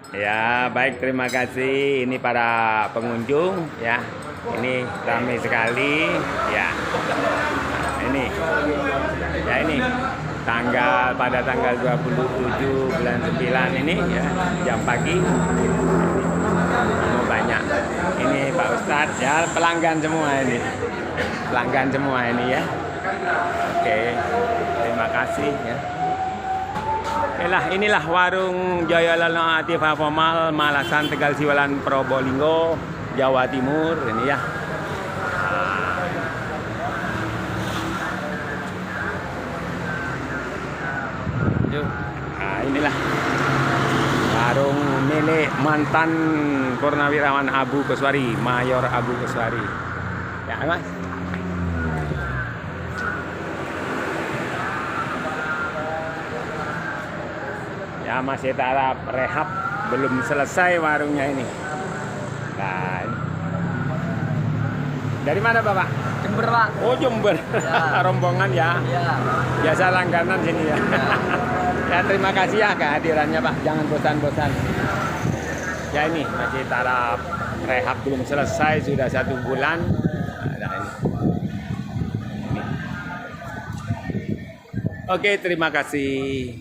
Ya, baik, terima kasih. Ini para pengunjung ya. Ini ramai sekali ya. Ini. Ya ini pada tanggal 27 bulan 9 ini ya, jam pagi. Ini banyak. Ini Pak Ustadz ya, pelanggan semua ini. Pelanggan semua ini ya. Oke. Terima kasih ya. Inilah warung Jayalana Atifah Formal, Malasan, Tegal Siwalan, Probolinggo, Jawa Timur ini ya. Nah, inilah warung milik mantan Purnawirawan Abu Kuswari, Mayor Abu Kuswari. Ya, Mas. Ya, masih tahap rehab, belum selesai warungnya ini. Nah, dari mana Bapak? Jember, Pak. Oh, Jember. Ya. Rombongan ya. Iya. Biasa langganan sini ya. Ya. Ya, terima kasih ya kehadirannya Pak. Jangan bosan-bosan. Ya, ini masih tahap rehab, belum selesai, sudah 1 bulan. Nah, ini. Oke, terima kasih.